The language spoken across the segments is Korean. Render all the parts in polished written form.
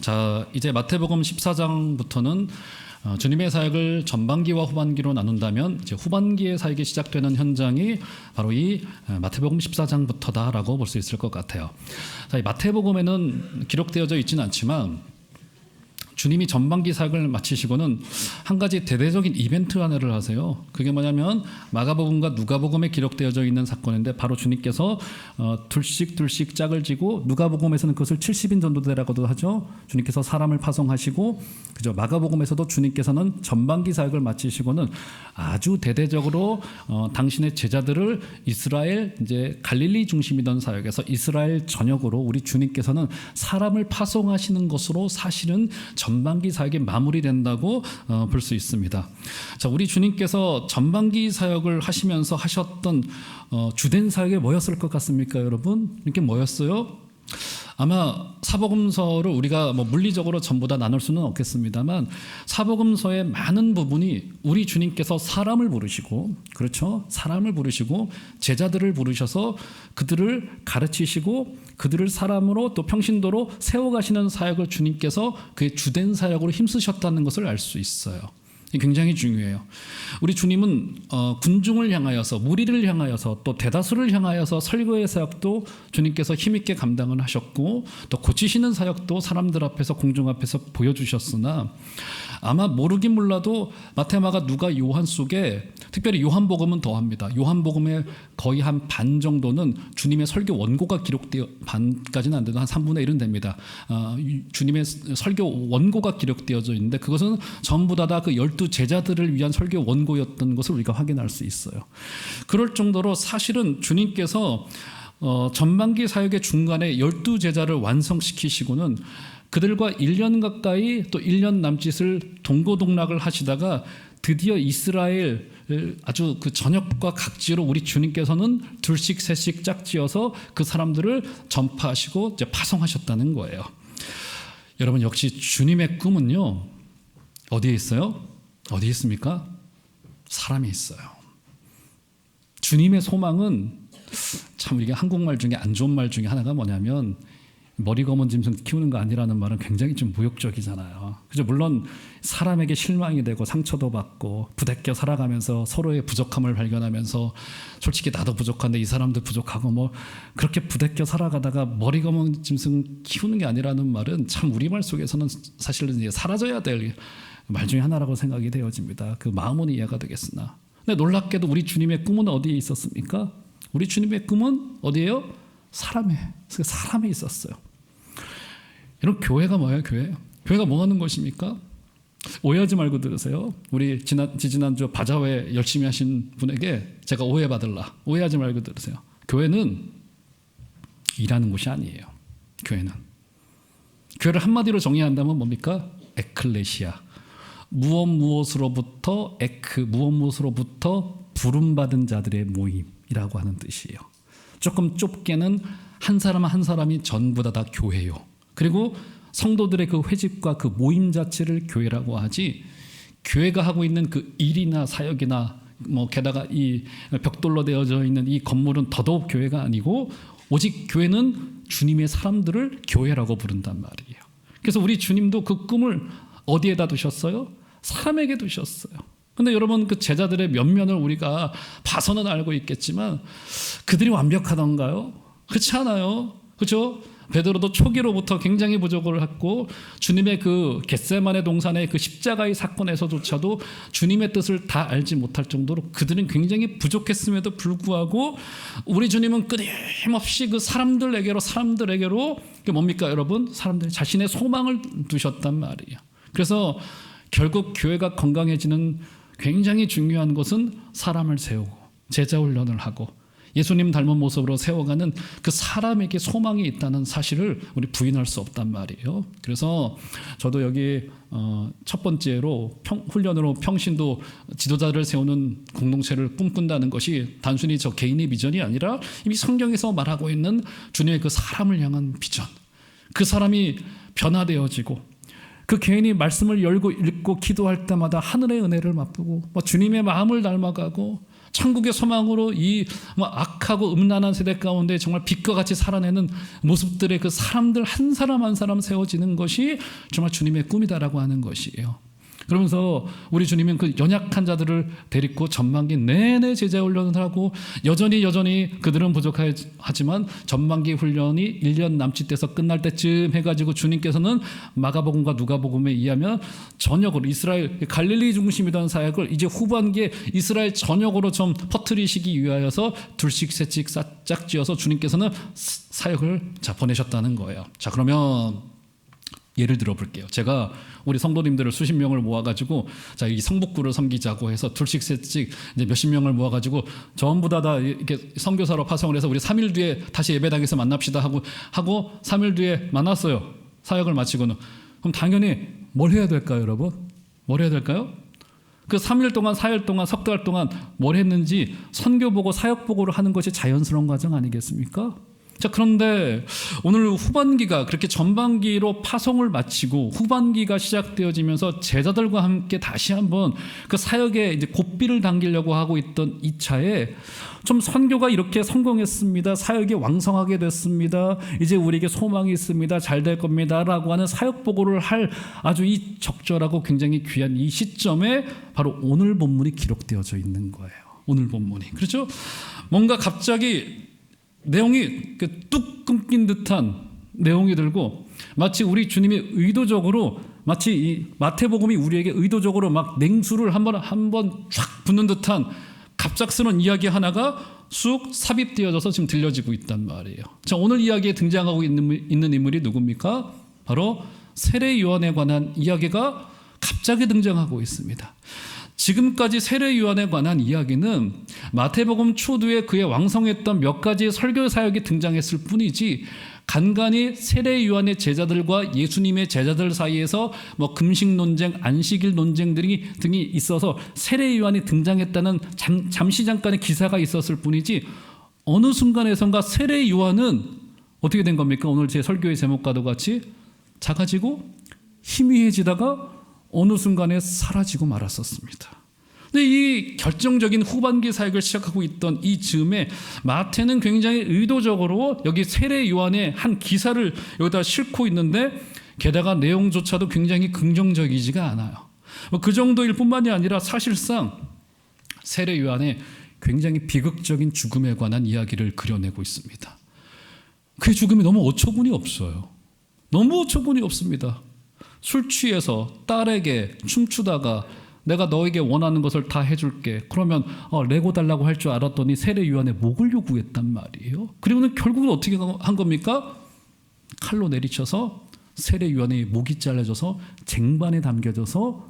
자, 이제 마태복음 14장부터는 주님의 사역을 전반기와 후반기로 나눈다면 이제 후반기의 사역이 시작되는 현장이 바로 이 마태복음 14장부터다라고 볼 수 있을 것 같아요. 자, 이 마태복음에는 기록되어져 있지는 않지만 주님이 전반기 사역을 마치시고는 한 가지 대대적인 이벤트 하나를 하세요. 그게 뭐냐면 마가복음과 누가복음에 기록되어져 있는 사건인데 바로 주님께서 둘씩 짝을 지고 누가복음에서는 그것을 70인 전도대라고도 하죠. 주님께서 사람을 파송하시고 그죠. 마가복음에서도 주님께서는 전반기 사역을 마치시고는 아주 대대적으로 당신의 제자들을 이스라엘 이제 갈릴리 중심이던 사역에서 이스라엘 전역으로 우리 주님께서는 사람을 파송하시는 것으로 사실은 전반기 사역이 마무리된다고 볼 수 있습니다. 자, 우리 주님께서 전반기 사역을 하시면서 하셨던 주된 사역이 뭐였을 것 같습니까, 여러분? 이렇게 뭐였어요? 아마 사복음서를 우리가 물리적으로 전부 다 나눌 수는 없겠습니다만 사복음서의 많은 부분이 우리 주님께서 사람을 부르시고, 그렇죠? 사람을 부르시고 제자들을 부르셔서 그들을 가르치시고 그들을 사람으로 또 평신도로 세워가시는 사역을 주님께서 그의 주된 사역으로 힘쓰셨다는 것을 알 수 있어요. 굉장히 중요해요. 우리 주님은 군중을 향하여서, 무리를 향하여서, 또 대다수를 향하여서 설교의 사역도 주님께서 힘있게 감당을 하셨고, 또 고치시는 사역도 사람들 앞에서, 공중 앞에서 보여주셨으나 아마 모르긴 몰라도 마태, 마가, 누가, 요한 속에 특별히 요한복음은 더합니다. 요한복음의 거의 한 반 정도는 주님의 설교 원고가 기록되어, 반까지는 안 돼도 한 3분의 1은 됩니다. 주님의 설교 원고가 기록되어져 있는데 그것은 전부 다 그 12 제자들을 위한 설교 원고였던 것을 우리가 확인할 수 있어요. 그럴 정도로 사실은 주님께서 전반기 사역의 중간에 12 제자를 완성시키시고는 그들과 1년 가까이 또 1년 남짓을 동고동락을 하시다가 드디어 이스라엘 아주 그 전역과 각지로 우리 주님께서는 둘씩 셋씩 짝지어서 그 사람들을 전파하시고 이제 파송하셨다는 거예요. 여러분, 역시 주님의 꿈은요, 어디에 있어요? 어디에 있습니까? 사람에 있어요. 주님의 소망은 참, 이게 한국말 중에 안 좋은 말 중에 하나가 뭐냐면 머리 검은 짐승 키우는 거 아니라는 말은 굉장히 좀 모욕적이잖아요. 그죠? 물론 사람에게 실망이 되고 상처도 받고 부대껴 살아가면서 서로의 부족함을 발견하면서 솔직히 나도 부족한데 이 사람도 부족하고 그렇게 부대껴 살아가다가 머리 검은 짐승 키우는 게 아니라는 말은 참 우리말 속에서는 사실은 이제 사라져야 될 말 중에 하나라고 생각이 되어집니다. 그 마음은 이해가 되겠으나, 근데 놀랍게도 우리 주님의 꿈은 어디에 있었습니까? 우리 주님의 꿈은 어디예요? 사람에 있었어요. 여러분, 교회가 뭐예요? 교회가 뭐 하는 것입니까? 오해하지 말고 들으세요. 우리 지난주 바자회 열심히 하신 분에게 제가 오해하지 말고 들으세요. 교회는 일하는 곳이 아니에요. 교회를 한마디로 정의한다면 뭡니까? 에클레시아. 무엇으로부터 부름받은 자들의 모임이라고 하는 뜻이에요. 조금 좁게는 한 사람 한 사람이 전부 다 교회요. 그리고 성도들의 그 회집과 그 모임 자체를 교회라고 하지, 교회가 하고 있는 그 일이나 사역이나 게다가 이 벽돌로 되어져 있는 이 건물은 더더욱 교회가 아니고 오직 교회는 주님의 사람들을 교회라고 부른단 말이에요. 그래서 우리 주님도 그 꿈을 어디에다 두셨어요? 사람에게 두셨어요. 근데 여러분, 그 제자들의 면면을 우리가 봐서는 알고 있겠지만 그들이 완벽하던가요? 그렇지 않아요. 그렇죠? 베드로도 초기로부터 굉장히 부족을 했고 주님의 그 겟세마네 동산의 그 십자가의 사건에서조차도 주님의 뜻을 다 알지 못할 정도로 그들은 굉장히 부족했음에도 불구하고 우리 주님은 끊임없이 그 사람들에게로 뭡니까, 여러분? 사람들이 자신의 소망을 두셨단 말이에요. 그래서 결국 교회가 건강해지는 굉장히 중요한 것은 사람을 세우고 제자 훈련을 하고 예수님 닮은 모습으로 세워가는 그 사람에게 소망이 있다는 사실을 우리 부인할 수 없단 말이에요. 그래서 저도 여기 첫 번째로 훈련으로 평신도 지도자를 세우는 공동체를 꿈꾼다는 것이 단순히 저 개인의 비전이 아니라 이미 성경에서 말하고 있는 주님의 그 사람을 향한 비전, 그 사람이 변화되어지고 그 개인이 말씀을 열고 읽고 기도할 때마다 하늘의 은혜를 맛보고 주님의 마음을 닮아가고 천국의 소망으로 이 악하고 음란한 세대 가운데 정말 빛과 같이 살아내는 모습들의 그 사람들 한 사람 한 사람 세워지는 것이 정말 주님의 꿈이다라고 하는 것이에요. 그러면서 우리 주님은 그 연약한 자들을 데리고 전반기 내내 제자 훈련을 하고 여전히 그들은 부족하지만 전반기 훈련이 1년 남짓돼서 끝날 때쯤 해가지고 주님께서는 마가복음과 누가복음에 의하면 전역으로 이스라엘 갈릴리 중심이던 사역을 이제 후반기에 이스라엘 전역으로 좀 퍼뜨리시기 위하여서 둘씩 셋씩 짝지어서 주님께서는 사역을 보내셨다는 거예요. 자, 그러면 예를 들어 볼게요. 제가 우리 성도님들을 수십 명을 모아가지고 이 성북구를 섬기자고 해서 둘씩 셋씩 이제 몇십 명을 모아가지고 전부 다 이렇게 선교사로 파송을 해서 우리 3일 뒤에 다시 예배당에서 만납시다 하고 3일 뒤에 만났어요. 사역을 마치고는. 그럼 당연히 뭘 해야 될까요, 여러분? 뭘 해야 될까요? 그 3일 동안, 4일 동안, 석 달 동안 뭘 했는지 선교 보고 사역 보고를 하는 것이 자연스러운 과정 아니겠습니까? 자, 그런데 오늘 후반기가 그렇게 전반기로 파송을 마치고 후반기가 시작되어지면서 제자들과 함께 다시 한번 그 사역에 이제 고삐를 당기려고 하고 있던 이 차에 좀 선교가 이렇게 성공했습니다. 사역이 왕성하게 됐습니다. 이제 우리에게 소망이 있습니다. 잘 될 겁니다. 라고 하는 사역 보고를 할 아주 이 적절하고 굉장히 귀한 이 시점에 바로 오늘 본문이 기록되어져 있는 거예요. 오늘 본문이. 그렇죠? 뭔가 갑자기 내용이 뚝 끊긴 듯한 내용이 들고 마치 우리 주님이 의도적으로 마치 이 마태복음이 우리에게 의도적으로 막 냉수를 한번 쫙 붓는 듯한 갑작스러운 이야기 하나가 쑥 삽입되어져서 지금 들려지고 있단 말이에요. 자, 오늘 이야기에 등장하고 있는 인물이 누굽니까? 바로 세례 요한에 관한 이야기가 갑자기 등장하고 있습니다. 지금까지 세례 요한에 관한 이야기는 마태복음 초두에 그의 왕성했던 몇 가지 설교 사역이 등장했을 뿐이지 간간히 세례 요한의 제자들과 예수님의 제자들 사이에서 금식 논쟁, 안식일 논쟁들이 등이 있어서 세례 요한이 등장했다는 잠시 잠깐의 기사가 있었을 뿐이지 어느 순간에선가 세례 요한은 어떻게 된 겁니까? 오늘 제 설교의 제목과도 같이 작아지고 희미해지다가 어느 순간에 사라지고 말았었습니다. 근데 이 결정적인 후반기 사역을 시작하고 있던 이 즈음에 마태는 굉장히 의도적으로 여기 세례 요한의 한 기사를 여기다 싣고 있는데 게다가 내용조차도 굉장히 긍정적이지가 않아요. 그 정도일 뿐만이 아니라 사실상 세례 요한의 굉장히 비극적인 죽음에 관한 이야기를 그려내고 있습니다. 그의 죽음이 너무 어처구니 없어요. 너무 어처구니 없습니다. 술 취해서 딸에게 춤추다가 내가 너에게 원하는 것을 다 해줄게. 그러면 레고 달라고 할 줄 알았더니 세례 요한의 목을 요구했단 말이에요. 그리고는 결국은 어떻게 한 겁니까? 칼로 내리쳐서 세례 요한의 목이 잘라져서 쟁반에 담겨져서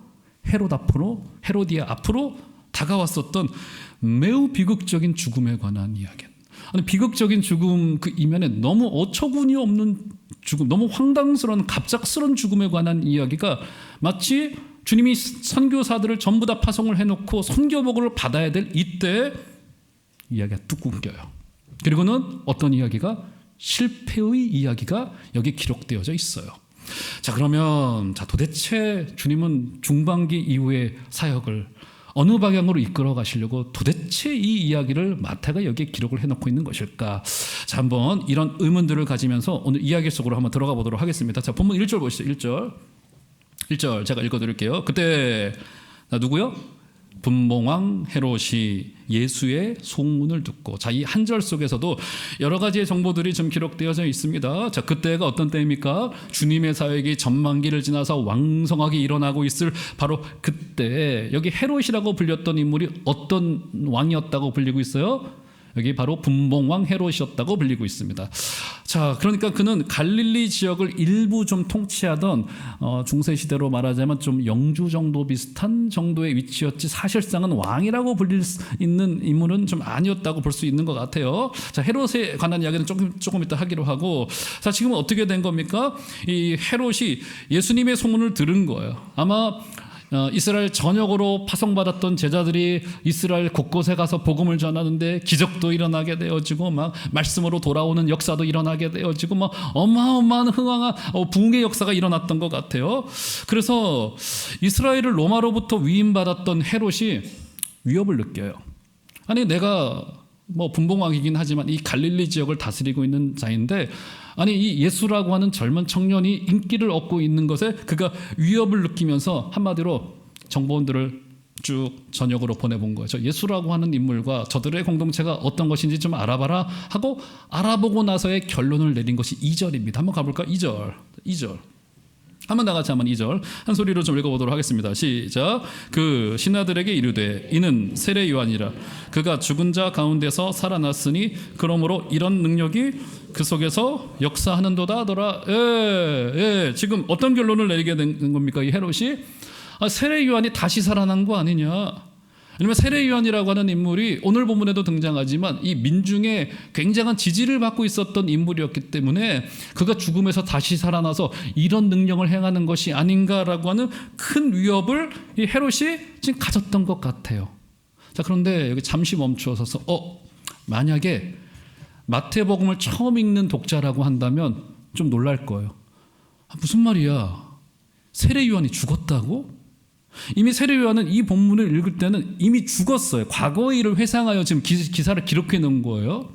헤로디아 앞으로 다가왔었던 매우 비극적인 죽음에 관한 이야기. 아니, 비극적인 죽음 그 이면에 너무 어처구니 없는 죽음, 너무 황당스러운 갑작스러운 죽음에 관한 이야기가 마치 주님이 선교사들을 전부 다 파송을 해놓고 선교복을 받아야 될 이때 이야기가 뚝 끊겨요. 그리고는 어떤 이야기가 실패의 이야기가 여기 기록되어져 있어요. 자, 그러면 도대체 주님은 중반기 이후의 사역을 어느 방향으로 이끌어 가시려고 도대체 이 이야기를 마태가 여기에 기록을 해놓고 있는 것일까? 자, 한번 이런 의문들을 가지면서 오늘 이야기 속으로 한번 들어가 보도록 하겠습니다. 자, 본문 1절 보시죠. 1절 제가 읽어드릴게요. 그때 누구요? 분봉왕 헤롯이 예수의 소문을 듣고, 자, 이 한 절 속에서도 여러 가지의 정보들이 좀 기록되어져 있습니다. 자, 그때가 어떤 때입니까? 주님의 사역이 전만기를 지나서 왕성하게 일어나고 있을 바로 그때, 여기 헤롯이라고 불렸던 인물이 어떤 왕이었다고 불리고 있어요? 여기 바로 분봉왕 헤롯이었다고 불리고 있습니다. 자, 그러니까 그는 갈릴리 지역을 일부 좀 통치하던 중세 시대로 말하자면 좀 영주 정도 비슷한 정도의 위치였지 사실상은 왕이라고 불릴 수 있는 인물은 좀 아니었다고 볼 수 있는 것 같아요. 자, 헤롯에 관한 이야기는 조금 이따 하기로 하고, 자, 지금은 어떻게 된 겁니까? 이 헤롯이 예수님의 소문을 들은 거예요. 아마 이스라엘 전역으로 파송받았던 제자들이 이스라엘 곳곳에 가서 복음을 전하는데 기적도 일어나게 되어지고 막 말씀으로 돌아오는 역사도 일어나게 되어지고 막 어마어마한 흥황한 부흥의 역사가 일어났던 것 같아요. 그래서 이스라엘을 로마로부터 위임받았던 헤롯이 위협을 느껴요. 아니 내가 뭐 분봉왕이긴 하지만 이 갈릴리 지역을 다스리고 있는 자인데 아니 이 예수라고 하는 젊은 청년이 인기를 얻고 있는 것에 그가 위협을 느끼면서 한마디로 정보원들을 쭉 전역으로 보내본 거죠. 예수라고 하는 인물과 저들의 공동체가 어떤 것인지 좀 알아봐라 하고 알아보고 나서의 결론을 내린 것이 2절입니다. 한번 가볼까? 2절. 한번 다 같이 한번 2절 한 소리로 좀 읽어보도록 하겠습니다. 시작. 그 신하들에게 이르되 이는 세례 요한이라 그가 죽은 자 가운데서 살아났으니 그러므로 이런 능력이 그 속에서 역사하는도다 하더라. 지금 어떤 결론을 내리게 된 겁니까? 이 헤롯이 세례 요한이 다시 살아난 거 아니냐. 왜냐면 세례 요한이라고 하는 인물이 오늘 본문에도 등장하지만 이 민중의 굉장한 지지를 받고 있었던 인물이었기 때문에 그가 죽음에서 다시 살아나서 이런 능력을 행하는 것이 아닌가라고 하는 큰 위협을 이 헤롯이 지금 가졌던 것 같아요. 자, 그런데 여기 잠시 멈추어서 만약에 마태복음을 처음 읽는 독자라고 한다면 좀 놀랄 거예요. 무슨 말이야? 세례 요한이 죽었다고? 이미 세례 요한은 이 본문을 읽을 때는 이미 죽었어요. 과거의 일을 회상하여 지금 기사를 기록해 놓은 거예요.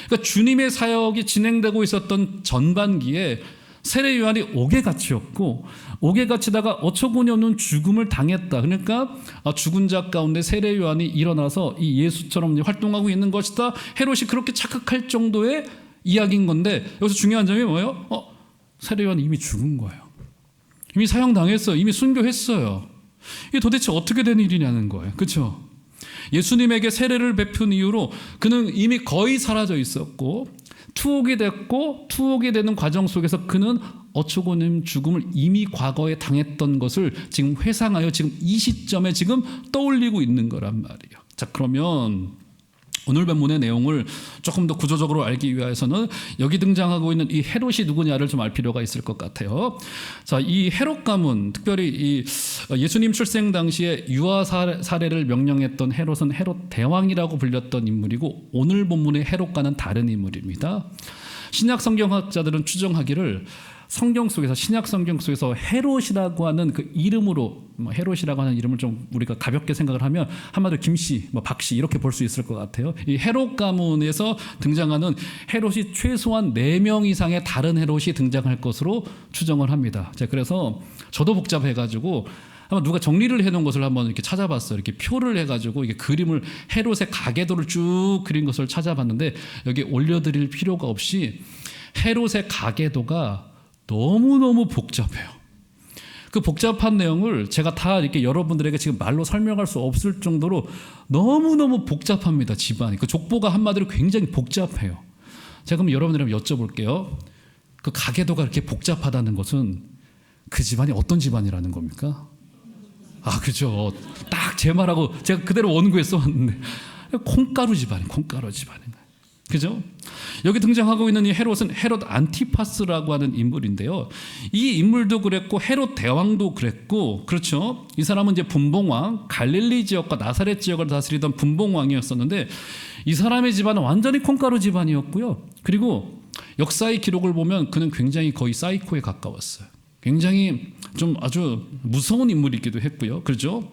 그러니까 주님의 사역이 진행되고 있었던 전반기에 세례 요한이 옥에 갇혔고 옥에 갇히다가 어처구니 없는 죽음을 당했다. 그러니까 죽은 자 가운데 세례 요한이 일어나서 이 예수처럼 활동하고 있는 것이다. 헤롯이 그렇게 착각할 정도의 이야기인 건데 여기서 중요한 점이 뭐예요? 세례 요한이 이미 죽은 거예요. 이미 사형당했어요. 이미 순교했어요. 이게 도대체 어떻게 된 일이냐는 거예요. 그렇죠? 예수님에게 세례를 베푼 이후로 그는 이미 거의 사라져 있었고 투옥이 됐고 투옥이 되는 과정 속에서 그는 어처구니 죽음을 이미 과거에 당했던 것을 지금 회상하여 지금 이 시점에 지금 떠올리고 있는 거란 말이에요. 자, 그러면 오늘 본문의 내용을 조금 더 구조적으로 알기 위해서는 여기 등장하고 있는 이 헤롯이 누구냐를 좀 알 필요가 있을 것 같아요. 자, 이 헤롯 가문, 특별히 이 예수님 출생 당시에 유아 살해를 명령했던 헤롯은 헤롯 대왕이라고 불렸던 인물이고 오늘 본문의 헤롯과는 다른 인물입니다. 신약 성경학자들은 추정하기를 성경 속에서 신약 성경 속에서 헤롯이라고 하는 그 이름으로 헤롯이라고 하는 이름을 좀 우리가 가볍게 생각을 하면 한마디로 김씨, 박씨 이렇게 볼 수 있을 것 같아요. 이 헤롯 가문에서 등장하는 헤롯이 최소한 4명 이상의 다른 헤롯이 등장할 것으로 추정을 합니다. 자, 그래서 저도 복잡해가지고 한번 누가 정리를 해놓은 것을 한번 이렇게 찾아봤어요. 이렇게 표를 해가지고 이게 그림을 헤롯의 가계도를 쭉 그린 것을 찾아봤는데 여기 올려드릴 필요가 없이 헤롯의 가계도가 너무너무 복잡해요. 그 복잡한 내용을 제가 다 이렇게 여러분들에게 지금 말로 설명할 수 없을 정도로 너무너무 복잡합니다. 집안이. 그 족보가 한마디로 굉장히 복잡해요. 제가 그럼 여러분들에게 여쭤볼게요. 그 가계도가 이렇게 복잡하다는 것은 그 집안이 어떤 집안이라는 겁니까? 그죠. 딱 제 말하고 제가 그대로 원고에 써왔는데 콩가루 집안이에요. 콩가루 집안이에요. 그죠? 여기 등장하고 있는 이 헤롯은 헤롯 안티파스라고 하는 인물인데요. 이 인물도 그랬고 헤롯 대왕도 그랬고, 그렇죠? 이 사람은 이제 분봉왕, 갈릴리 지역과 나사렛 지역을 다스리던 분봉왕이었었는데 이 사람의 집안은 완전히 콩가루 집안이었고요. 그리고 역사의 기록을 보면 그는 굉장히 거의 사이코에 가까웠어요. 굉장히 좀 아주 무서운 인물이기도 했고요. 그렇죠?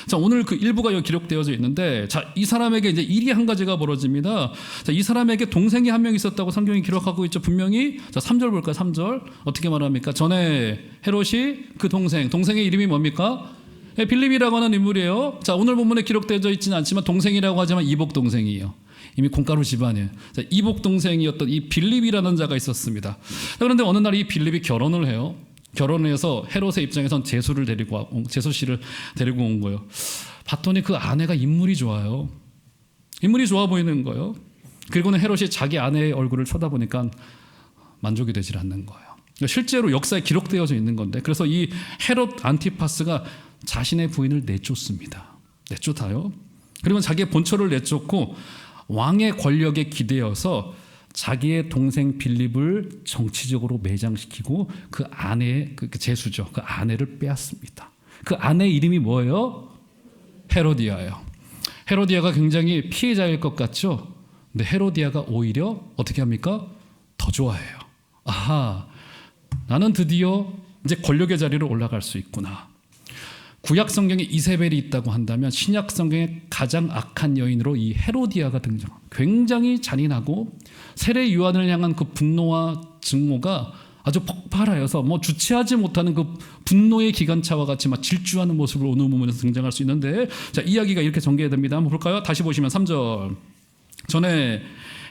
자, 오늘 그 일부가 여기 기록되어져 있는데, 자, 이 사람에게 이제 일이 한 가지가 벌어집니다. 자, 이 사람에게 동생이 한 명 있었다고 성경이 기록하고 있죠. 분명히. 자, 3절 볼까요? 3절. 어떻게 말합니까? 전에 헤롯이 그 동생의 이름이 뭡니까? 빌립이라고 하는 인물이에요. 자, 오늘 본문에 기록되어져 있지는 않지만 동생이라고 하지만 이복 동생이에요. 이미 콩가루 집안이에요. 자, 이복 동생이었던 이 빌립이라는 자가 있었습니다. 자, 그런데 어느 날 이 빌립이 결혼을 해요. 결혼을 해서 헤롯의 입장에선 제수 씨를 데리고 온 거예요. 봤더니 그 아내가 인물이 좋아요. 인물이 좋아 보이는 거예요. 그리고는 헤롯이 자기 아내의 얼굴을 쳐다보니까 만족이 되질 않는 거예요. 실제로 역사에 기록되어져 있는 건데, 그래서 이 헤롯 안티파스가 자신의 부인을 내쫓습니다. 내쫓아요. 그리고 자기의 본처를 내쫓고 왕의 권력에 기대어서 자기의 동생 빌립을 정치적으로 매장시키고 그 아내의 그 제수죠. 그 아내를 빼앗습니다. 그 아내의 이름이 뭐예요? 헤로디아예요. 헤로디아가 굉장히 피해자일 것 같죠? 근데 헤로디아가 오히려 어떻게 합니까? 더 좋아해요. 나는 드디어 이제 권력의 자리로 올라갈 수 있구나. 구약 성경에 이세벨이 있다고 한다면 신약 성경에 가장 악한 여인으로 이 헤로디아가 등장합니다. 굉장히 잔인하고 세례 요한을 향한 그 분노와 증오가 아주 폭발하여서 뭐 주체하지 못하는 그 분노의 기관차와 같이 막 질주하는 모습을 오늘 부분에서 등장할 수 있는데, 자, 이야기가 이렇게 전개됩니다. 한번 볼까요? 다시 보시면 3절. 전에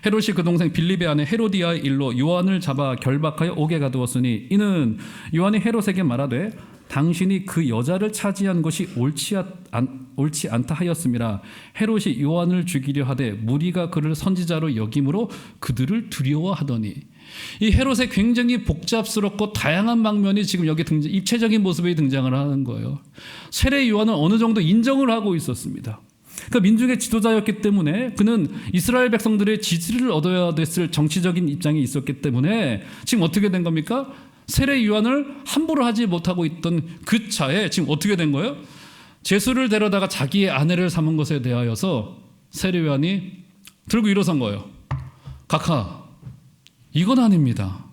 헤롯이 그 동생 빌립의 아내 헤로디아의 일로 요한을 잡아 결박하여 옥에 가두었으니 이는 요한이 헤롯에게 말하되 당신이 그 여자를 차지한 것이 옳지 않다 하였음이라. 헤롯이 요한을 죽이려 하되 무리가 그를 선지자로 여김으로 그들을 두려워하더니. 이 헤롯의 굉장히 복잡스럽고 다양한 방면이 지금 여기 입체적인 모습에 등장을 하는 거예요. 세례 요한은 어느 정도 인정을 하고 있었습니다. 그러니까 민중의 지도자였기 때문에 그는 이스라엘 백성들의 지지를 얻어야 됐을 정치적인 입장이 있었기 때문에 지금 어떻게 된 겁니까? 세례 요한을 함부로 하지 못하고 있던 그 차에 지금 어떻게 된 거예요? 제수를 데려다가 자기의 아내를 삼은 것에 대하여서 세례 요한이 들고 일어선 거예요. 각하, 이건 아닙니다.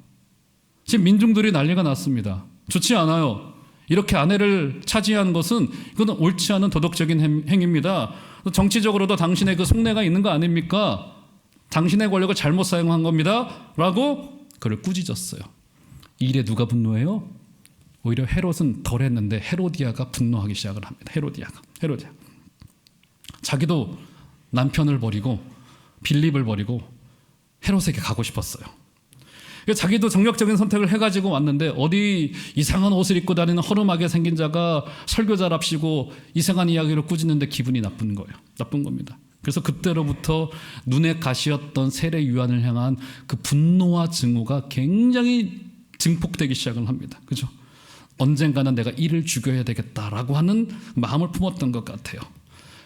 지금 민중들이 난리가 났습니다. 좋지 않아요. 이렇게 아내를 차지한 것은 이거는 옳지 않은 도덕적인 행위입니다. 정치적으로도 당신의 그 속내가 있는 거 아닙니까? 당신의 권력을 잘못 사용한 겁니다. 라고 그를 꾸짖었어요. 이 일에 누가 분노해요? 오히려 헤롯은 덜 했는데 헤로디아가 분노하기 시작을 합니다. 헤로디아. 자기도 남편을 버리고 빌립을 버리고 헤롯에게 가고 싶었어요. 자기도 정력적인 선택을 해가지고 왔는데 어디 이상한 옷을 입고 다니는 허름하게 생긴 자가 설교자랍시고 이상한 이야기를 꾸짖는데 기분이 나쁜 거예요. 나쁜 겁니다. 그래서 그때로부터 눈에 가시였던 세례 요한을 향한 그 분노와 증오가 굉장히 증폭되기 시작을 합니다. 그죠? 언젠가는 내가 이를 죽여야 되겠다라고 하는 마음을 품었던 것 같아요.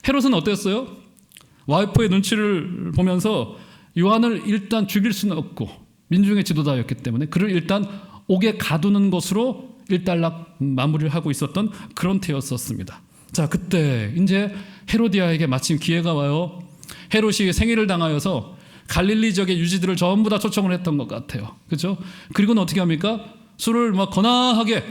헤롯은 어땠어요? 와이프의 눈치를 보면서 요한을 일단 죽일 수는 없고 민중의 지도자였기 때문에 그를 일단 옥에 가두는 것으로 일단락 마무리를 하고 있었던 그런 때였었습니다. 자, 그때 이제 헤로디아에게 마침 기회가 와요. 헤롯이 생일을 당하여서 갈릴리 지역의 유지들을 전부 다 초청을 했던 것 같아요. 그렇죠? 그리고는 어떻게 합니까? 술을 막 거나하게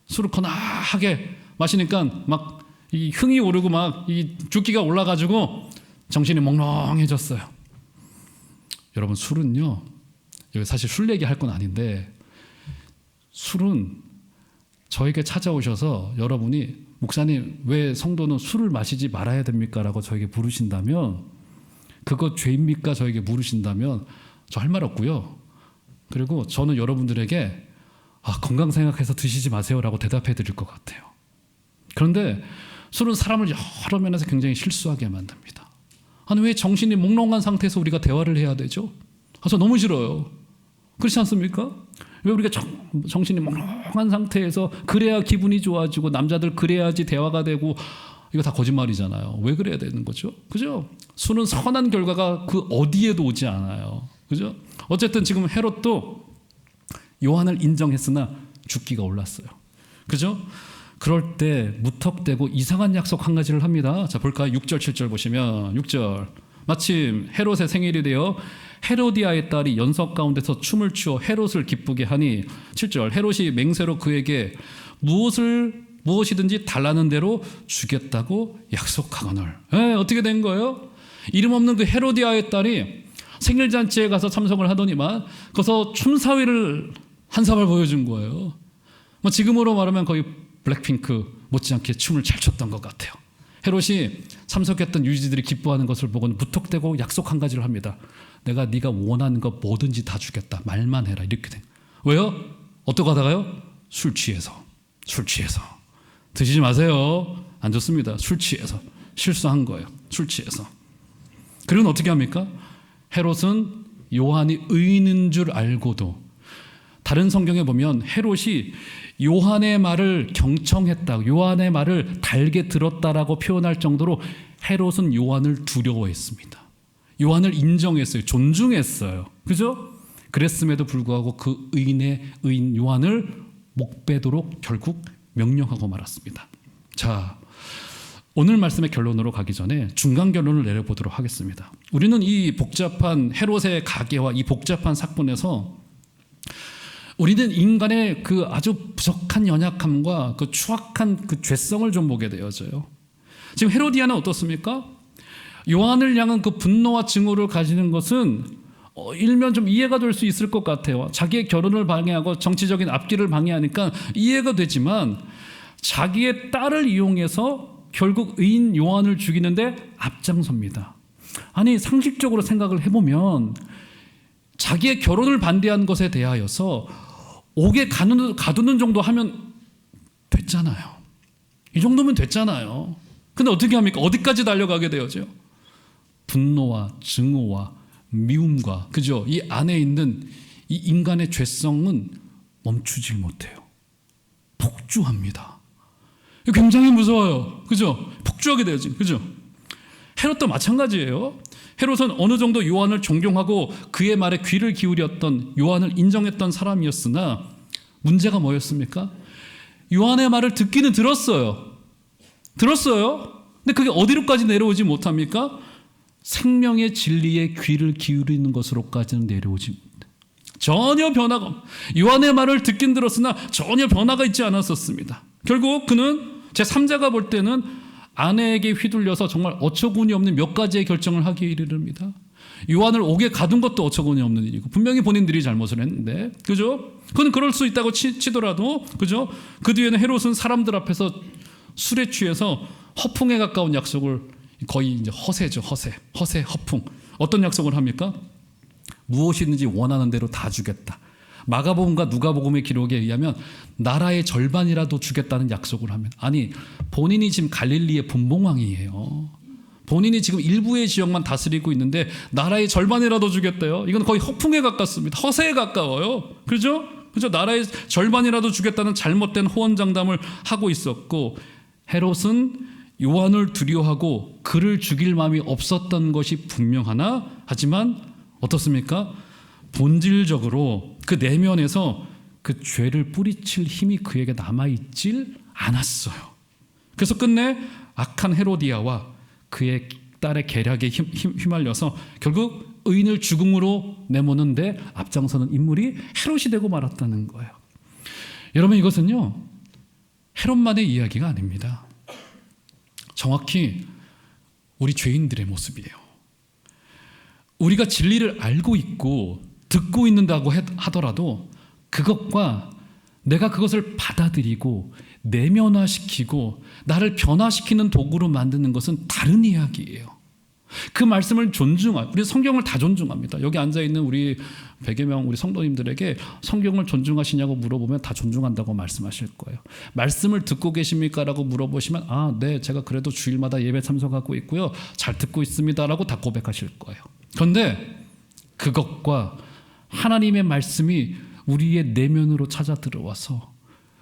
술을 거나하게 마시니까 막 이 흥이 오르고 막 이 죽기가 올라가지고 정신이 몽롱해졌어요. 여러분, 술은요, 여기 사실 술 얘기할 건 아닌데 술은 저에게 찾아오셔서 여러분이 목사님 왜 성도는 술을 마시지 말아야 됩니까? 라고 저에게 물으신다면, 그거 죄입니까? 저에게 물으신다면 저 할 말 없고요. 그리고 저는 여러분들에게 건강 생각해서 드시지 마세요 라고 대답해 드릴 것 같아요. 그런데 술은 사람을 여러 면에서 굉장히 실수하게 만듭니다. 아니, 왜 정신이 몽롱한 상태에서 우리가 대화를 해야 되죠? 저 너무 싫어요. 그렇지 않습니까? 왜 우리가 정신이 몽롱한 상태에서 그래야 기분이 좋아지고 남자들 그래야지 대화가 되고, 이거 다 거짓말이잖아요. 왜 그래야 되는 거죠? 그죠? 술은 선한 결과가 그 어디에도 오지 않아요. 그죠? 어쨌든 지금 헤롯도 요한을 인정했으나 죽기가 올랐어요. 그죠? 그럴 때 무턱대고 이상한 약속 한 가지를 합니다. 자, 볼까요? 6절 7절 보시면 6절. 마침 헤롯의 생일이 되어 헤로디아의 딸이 연석 가운데서 춤을 추어 헤롯을 기쁘게 하니 7절. 헤롯이 맹세로 그에게 무엇이든지 달라는 대로 주겠다고 약속하거늘. 어떻게 된 거예요? 이름 없는 그 헤로디아의 딸이 생일잔치에 가서 참석을 하더니만 거기서 춤사위를 한 사발 보여준 거예요. 뭐 지금으로 말하면 거의 블랙핑크 못지않게 춤을 잘 췄던 것 같아요. 헤롯이 참석했던 유지들이 기뻐하는 것을 보고는 무턱대고 약속 한 가지를 합니다. 내가 네가 원하는 것 뭐든지 다 주겠다. 말만 해라. 이렇게 된. 왜요? 어떻게 하다가요? 술 취해서. 드시지 마세요. 안 좋습니다. 술 취해서. 실수한 거예요. 술 취해서. 그리고 어떻게 합니까? 헤롯은 요한이 의인인 줄 알고도, 다른 성경에 보면 헤롯이 요한의 말을 경청했다, 요한의 말을 달게 들었다라고 표현할 정도로 헤롯은 요한을 두려워했습니다. 요한을 인정했어요. 존중했어요. 그죠? 그랬음에도 불구하고 그 의인 요한을 목배도록 결국 명령하고 말았습니다. 자, 오늘 말씀의 결론으로 가기 전에 중간 결론을 내려보도록 하겠습니다. 우리는 이 복잡한 헤롯의 가계와 이 복잡한 사건에서 우리는 인간의 그 아주 부족한 연약함과 그 추악한 그 죄성을 좀 보게 되어져요. 지금 헤로디아는 어떻습니까? 요한을 향한 그 분노와 증오를 가지는 것은 일면 좀 이해가 될 수 있을 것 같아요. 자기의 결혼을 방해하고 정치적인 앞길을 방해하니까 이해가 되지만 자기의 딸을 이용해서 결국 의인 요한을 죽이는데 앞장섭니다. 아니, 상식적으로 생각을 해보면 자기의 결혼을 반대한 것에 대하여서 옥에 가두는 정도 하면 됐잖아요. 이 정도면 됐잖아요. 근데 어떻게 합니까? 어디까지 달려가게 되어져요? 분노와 증오와 미움과, 그죠? 이 안에 있는 이 인간의 죄성은 멈추질 못해요. 폭주합니다. 굉장히 무서워요. 그죠? 폭주하게 되어지, 그죠? 헤롯도 마찬가지예요. 헤롯은 어느 정도 요한을 존경하고 그의 말에 귀를 기울였던, 요한을 인정했던 사람이었으나 문제가 뭐였습니까? 요한의 말을 듣기는 들었어요. 근데 그게 어디로까지 내려오지 못합니까? 생명의 진리에 귀를 기울이는 것으로까지는 내려오지 못해요. 전혀 변화가, 요한의 말을 듣긴 들었으나 전혀 변화가 있지 않았었습니다. 결국 그는 제3자가 볼 때는 아내에게 휘둘려서 정말 어처구니 없는 몇 가지의 결정을 하기에 이르릅니다. 요한을 옥에 가둔 것도 어처구니 없는 일이고, 분명히 본인들이 잘못을 했는데, 그죠? 그건 그럴 수 있다고 치더라도, 그죠? 그 뒤에는 헤롯은 사람들 앞에서 술에 취해서 허풍에 가까운 약속을, 거의 이제 허세죠. 허세, 허풍. 어떤 약속을 합니까? 무엇이든지 원하는 대로 다 주겠다. 마가복음과 누가복음의 기록에 의하면 나라의 절반이라도 주겠다는 약속을 하면, 아니, 본인이 지금 갈릴리의 분봉왕이에요. 본인이 지금 일부의 지역만 다스리고 있는데 나라의 절반이라도 주겠대요. 이건 거의 허풍에 가깝습니다. 허세에 가까워요. 그죠? 나라의 절반이라도 주겠다는 잘못된 호언장담을 하고 있었고, 헤롯은 요한을 두려워하고 그를 죽일 마음이 없었던 것이 분명하나, 하지만 어떻습니까? 본질적으로 그 내면에서 그 죄를 뿌리칠 힘이 그에게 남아있질 않았어요. 그래서 끝내 악한 헤로디아와 그의 딸의 계략에 휘말려서 결국 의인을 죽음으로 내모는데 앞장서는 인물이 헤롯이 되고 말았다는 거예요. 여러분, 이것은요 헤롯만의 이야기가 아닙니다. 정확히 우리 죄인들의 모습이에요. 우리가 진리를 알고 있고 듣고 있는다고 하더라도 그것과 내가 그것을 받아들이고 내면화시키고 나를 변화시키는 도구로 만드는 것은 다른 이야기예요. 그 말씀을 우리 성경을 다 존중합니다. 여기 앉아있는 우리 100여 명 우리 성도님들에게 성경을 존중하시냐고 물어보면 다 존중한다고 말씀하실 거예요. 말씀을 듣고 계십니까? 라고 물어보시면 네, 제가 그래도 주일마다 예배 참석하고 있고요, 잘 듣고 있습니다 라고 다 고백하실 거예요. 그런데 그것과 하나님의 말씀이 우리의 내면으로 찾아 들어와서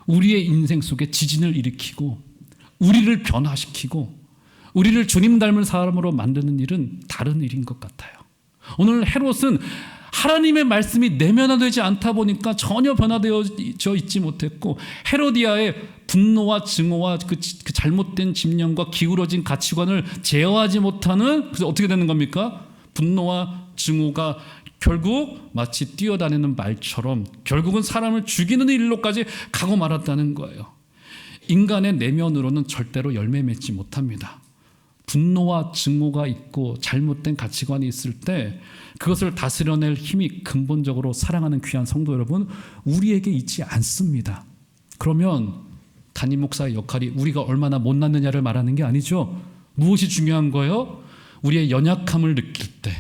우리의 인생 속에 지진을 일으키고 우리를 변화시키고 우리를 주님 닮은 사람으로 만드는 일은 다른 일인 것 같아요. 오늘 헤롯은 하나님의 말씀이 내면화되지 않다 보니까 전혀 변화되어져 있지 못했고, 헤로디아의 분노와 증오와 그 잘못된 집념과 기울어진 가치관을 제어하지 못하는, 그래서 어떻게 되는 겁니까? 분노와 증오가 결국 마치 뛰어다니는 말처럼 결국은 사람을 죽이는 일로까지 가고 말았다는 거예요. 인간의 내면으로는 절대로 열매 맺지 못합니다. 분노와 증오가 있고 잘못된 가치관이 있을 때 그것을 다스려낼 힘이 근본적으로 사랑하는 귀한 성도 여러분, 우리에게 있지 않습니다. 그러면 담임 목사의 역할이 우리가 얼마나 못났느냐를 말하는 게 아니죠. 무엇이 중요한 거예요? 우리의 연약함을 느낄 때,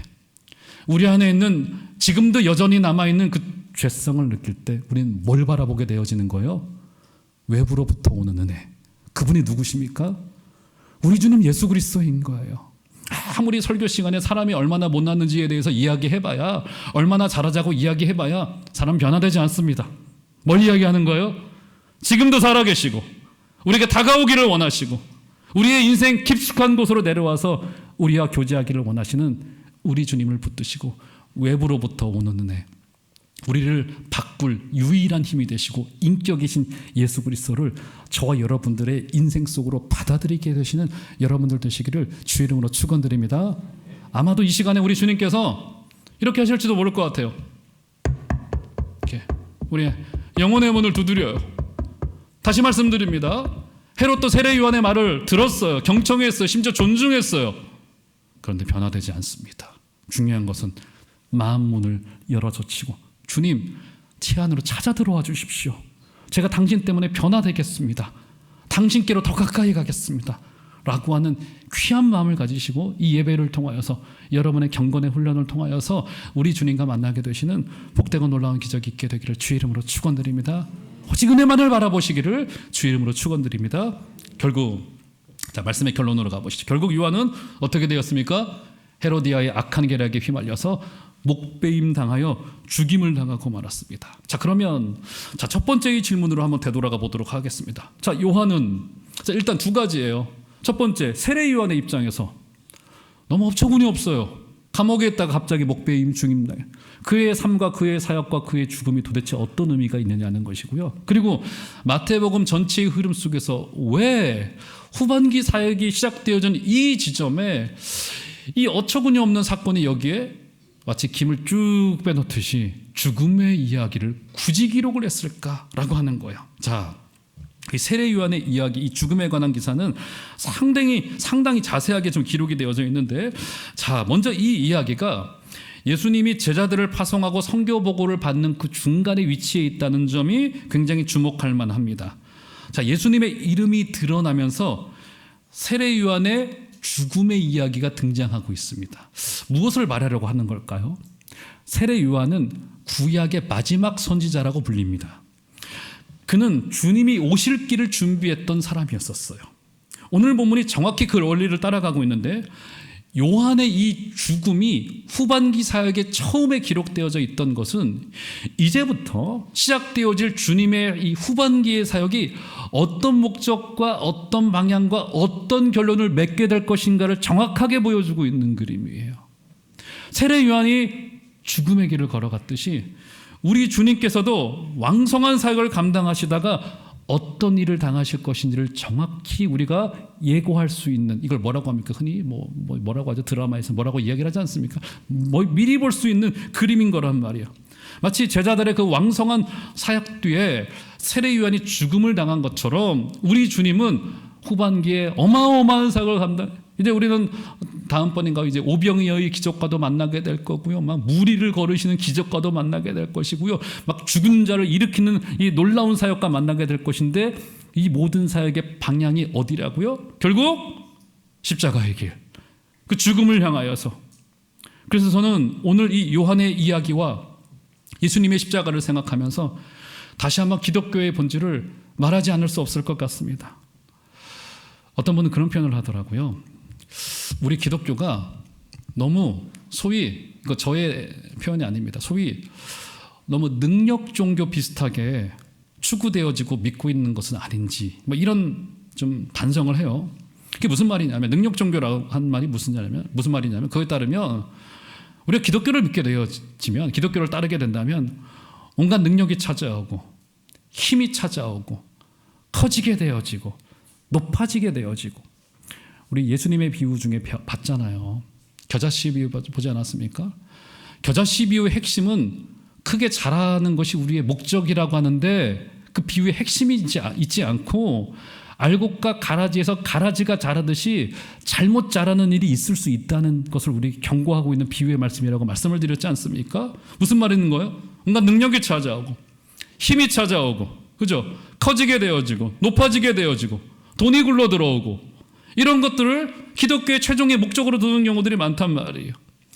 우리 안에 있는 지금도 여전히 남아있는 그 죄성을 느낄 때 우리는 뭘 바라보게 되어지는 거예요? 외부로부터 오는 은혜. 그분이 누구십니까? 우리 주님 예수 그리스도인 거예요. 아무리 설교 시간에 사람이 얼마나 못났는지에 대해서 이야기해봐야, 얼마나 잘하자고 이야기해봐야 사람 변화되지 않습니다. 뭘 이야기하는 거예요? 지금도 살아계시고 우리에게 다가오기를 원하시고 우리의 인생 깊숙한 곳으로 내려와서 우리와 교제하기를 원하시는 우리 주님을 붙드시고 외부로부터 오는 은혜, 우리를 바꿀 유일한 힘이 되시고 인격이신 예수 그리스도를 저와 여러분들의 인생 속으로 받아들이게 되시는 여러분들 되시기를 주의 이름으로 축원드립니다. 아마도 이 시간에 우리 주님께서 이렇게 하실지도 모를 것 같아요. 이렇게 우리 영혼의 문을 두드려요. 다시 말씀드립니다. 헤롯도 세례 요한의 말을 들었어요. 경청했어요. 심지어 존중했어요. 그런데 변화되지 않습니다. 중요한 것은 마음 문을 열어젖히고 주님, 제 안으로 찾아 들어와 주십시오. 제가 당신 때문에 변화되겠습니다. 당신께로 더 가까이 가겠습니다. 라고 하는 귀한 마음을 가지시고 이 예배를 통하여서 여러분의 경건의 훈련을 통하여서 우리 주님과 만나게 되시는 복되고 놀라운 기적이 있게 되기를 주의 이름으로 축원드립니다. 오직 은혜만을 바라보시기를 주의 이름으로 축원드립니다. 결국 말씀의 결론으로 가보시죠. 결국 요한은 어떻게 되었습니까? 헤로디아의 악한 계략에 휘말려서 목베임 당하여 죽임을 당하고 말았습니다. 그러면 첫 번째 이 질문으로 한번 되돌아가 보도록 하겠습니다. 요한은 일단 두 가지예요. 첫 번째, 세례 요한의 입장에서 너무 어처구니 없어요. 감옥에 있다가 갑자기 목베임 죽임 당해. 그의 삶과 그의 사역과 그의 죽음이 도대체 어떤 의미가 있느냐는 것이고요. 그리고 마태복음 전체의 흐름 속에서 왜 후반기 사역이 시작되어진 이 지점에 이 어처구니 없는 사건이 여기에 마치 김을 쭉 빼놓듯이 죽음의 이야기를 굳이 기록을 했을까라고 하는 거예요. 이 세례 요한의 이야기, 이 죽음에 관한 기사는 상당히 자세하게 좀 기록이 되어져 있는데, 먼저 이 이야기가 예수님이 제자들을 파송하고 선교 보고를 받는 그 중간에 위치해 있다는 점이 굉장히 주목할 만합니다. 예수님의 이름이 드러나면서 세례 요한의 죽음의 이야기가 등장하고 있습니다. 무엇을 말하려고 하는 걸까요? 세례 요한은 구약의 마지막 선지자라고 불립니다. 그는 주님이 오실 길을 준비했던 사람이었었어요. 오늘 본문이 정확히 그 원리를 따라가고 있는데, 요한의 이 죽음이 후반기 사역에 처음에 기록되어져 있던 것은 이제부터 시작되어질 주님의 이 후반기의 사역이 어떤 목적과 어떤 방향과 어떤 결론을 맺게 될 것인가를 정확하게 보여주고 있는 그림이에요. 세례 요한이 죽음의 길을 걸어갔듯이 우리 주님께서도 왕성한 사역을 감당하시다가 어떤 일을 당하실 것인지를 정확히 우리가 예고할 수 있는, 이걸 뭐라고 합니까? 흔히 뭐라고 하죠? 드라마에서 뭐라고 이야기를 하지 않습니까? 미리 볼 수 있는 그림인 거란 말이에요. 마치 제자들의 그 왕성한 사역 뒤에 세례 요한이 죽음을 당한 것처럼 우리 주님은 후반기에 어마어마한 사역을 감당. 이제 우리는 다음번인가 이제 오병이어의 기적과도 만나게 될 거고요. 막 무리를 걸으시는 기적과도 만나게 될 것이고요. 막 죽은 자를 일으키는 이 놀라운 사역과 만나게 될 것인데, 이 모든 사역의 방향이 어디라고요? 결국 십자가의 길, 그 죽음을 향하여서. 그래서 저는 오늘 이 요한의 이야기와 예수님의 십자가를 생각하면서 다시 한번 기독교의 본질을 말하지 않을 수 없을 것 같습니다. 어떤 분은 그런 표현을 하더라고요. 우리 기독교가 너무 소위, 이거 저의 표현이 아닙니다. 소위 너무 능력 종교 비슷하게 추구되어지고 믿고 있는 것은 아닌지, 이런 좀 반성을 해요. 그게 무슨 말이냐면, 능력 종교라고 한 말이 무슨 말이냐면 그거에 따르면 우리가 기독교를 믿게 되어지면, 기독교를 따르게 된다면 온갖 능력이 찾아오고 힘이 찾아오고 커지게 되어지고 높아지게 되어지고, 우리 예수님의 비유 중에 봤잖아요. 겨자씨 비유 보지 않았습니까? 겨자씨 비유의 핵심은 크게 자라는 것이 우리의 목적이라고 하는데, 그 비유의 핵심이 있지 않고 알곡과 가라지에서 가라지가 자라듯이 잘못 자라는 일이 있을 수 있다는 것을 우리 경고하고 있는 비유의 말씀이라고 말씀을 드렸지 않습니까? 무슨 말인 거예요? 뭔가 능력이 찾아오고 힘이 찾아오고, 그죠? 커지게 되어지고 높아지게 되어지고 돈이 굴러 들어오고, 이런 것들을 기독교의 최종의 목적으로 두는 경우들이 많단 말이에요.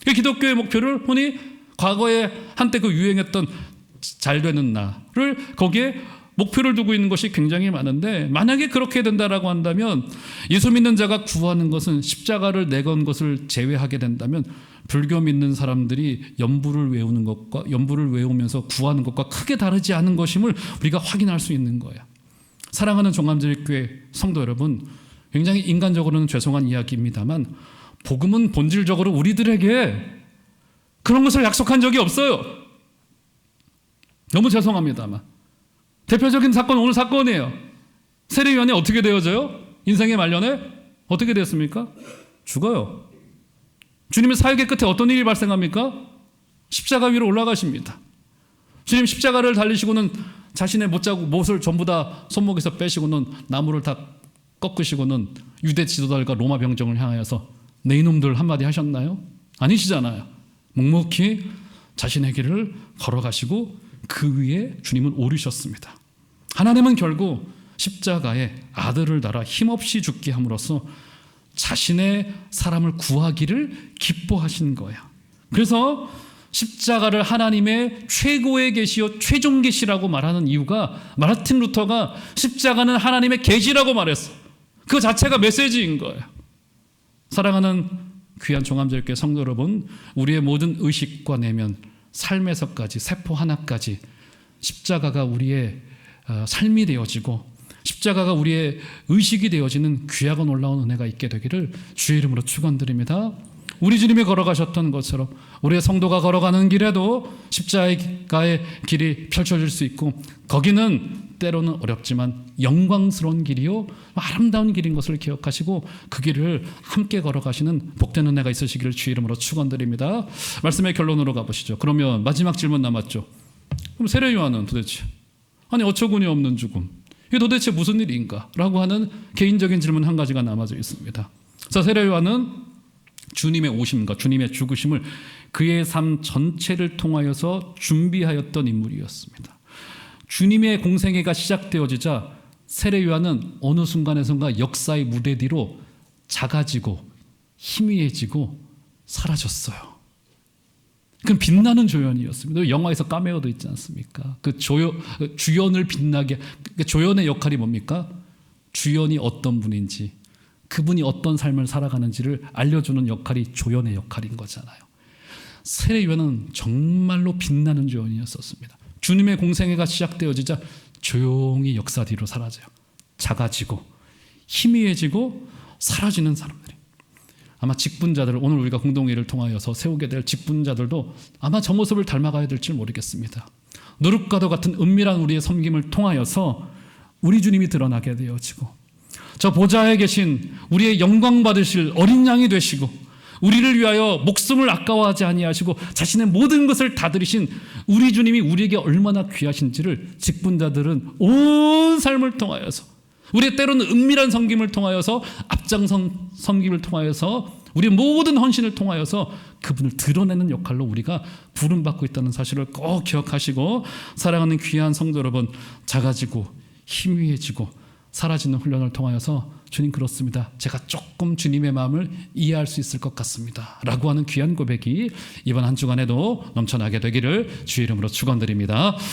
그 기독교의 목표를 흔히 과거에 한때 그 유행했던 잘 되는 나를 거기에 목표를 두고 있는 것이 굉장히 많은데, 만약에 그렇게 된다라고 한다면 예수 믿는 자가 구하는 것은 십자가를 내건 것을 제외하게 된다면 불교 믿는 사람들이 연부를 외우는 것과 연부를 외우면서 구하는 것과 크게 다르지 않은 것임을 우리가 확인할 수 있는 거예요. 사랑하는 종암제일교회 성도 여러분, 굉장히 인간적으로는 죄송한 이야기입니다만 복음은 본질적으로 우리들에게 그런 것을 약속한 적이 없어요. 너무 죄송합니다만 대표적인 사건, 오늘 사건이에요. 세례 요한이 어떻게 되어져요? 인생의 말년에 어떻게 되었습니까? 죽어요. 주님의 사역의 끝에 어떤 일이 발생합니까? 십자가 위로 올라가십니다. 주님 십자가를 달리시고는 자신의 못을 전부 다 손목에서 빼시고는 나무를 다 꺾으시고는 유대 지도자들과 로마 병정을 향하여서 네 이놈들 한마디 하셨나요? 아니시잖아요. 묵묵히 자신의 길을 걸어가시고 그 위에 주님은 오르셨습니다. 하나님은 결국 십자가에 아들을 달아 힘없이 죽게 함으로써 자신의 사람을 구하기를 기뻐하신 거예요. 그래서 십자가를 하나님의 최고의 계시요 최종 계시라고 말하는 이유가 마르틴 루터가 십자가는 하나님의 계시라고 말했어. 그 자체가 메시지인 거예요. 사랑하는 귀한 종암절교회 성도 여러분, 우리의 모든 의식과 내면, 삶에서까지 세포 하나까지 십자가가 우리의 삶이 되어지고 십자가가 우리의 의식이 되어지는 귀하고 놀라운 은혜가 있게 되기를 주의 이름으로 축원드립니다. 우리 주님이 걸어가셨던 것처럼 우리의 성도가 걸어가는 길에도 십자가의 길이 펼쳐질 수 있고 거기는 때로는 어렵지만 영광스러운 길이요 아름다운 길인 것을 기억하시고 그 길을 함께 걸어가시는 복된 은혜가 있으시기를 주의 이름으로 축원드립니다. 말씀의 결론으로 가보시죠. 그러면 마지막 질문 남았죠. 그럼 세례 요한은 도대체 어처구니 없는 죽음, 이게 도대체 무슨 일인가? 라고 하는 개인적인 질문 한 가지가 남아져 있습니다. 자, 세례 요한은 주님의 오심과 주님의 죽으심을 그의 삶 전체를 통하여서 준비하였던 인물이었습니다. 주님의 공생애가 시작되어지자 세례 요한은 어느 순간에선가 역사의 무대 뒤로 작아지고 희미해지고 사라졌어요. 그건 빛나는 조연이었습니다. 영화에서 카메오도 있지 않습니까? 그 주연을 빛나게, 조연의 역할이 뭡니까? 주연이 어떤 분인지, 그분이 어떤 삶을 살아가는지를 알려주는 역할이 조연의 역할인 거잖아요. 세례 요한은 정말로 빛나는 조연이었습니다. 주님의 공생애가 시작되어지자 조용히 역사 뒤로 사라져요. 작아지고 희미해지고 사라지는 사람들이. 아마 직분자들, 오늘 우리가 공동회의를 통하여서 세우게 될 직분자들도 아마 저 모습을 닮아가야 될지 모르겠습니다. 누룩과도 같은 은밀한 우리의 섬김을 통하여서 우리 주님이 드러나게 되어지고 저 보좌에 계신 우리의 영광 받으실 어린 양이 되시고 우리를 위하여 목숨을 아까워하지 아니하시고 자신의 모든 것을 다 들이신 우리 주님이 우리에게 얼마나 귀하신지를 직분자들은 온 삶을 통하여서 우리의 때로는 은밀한 섬김을 통하여서 앞장선 섬김을 통하여서 우리의 모든 헌신을 통하여서 그분을 드러내는 역할로 우리가 부름받고 있다는 사실을 꼭 기억하시고 사랑하는 귀한 성도 여러분, 작아지고 희미해지고 사라지는 훈련을 통하여서 주님 그렇습니다. 제가 조금 주님의 마음을 이해할 수 있을 것 같습니다. 라고 하는 귀한 고백이 이번 한 주간에도 넘쳐나게 되기를 주의 이름으로 축원드립니다.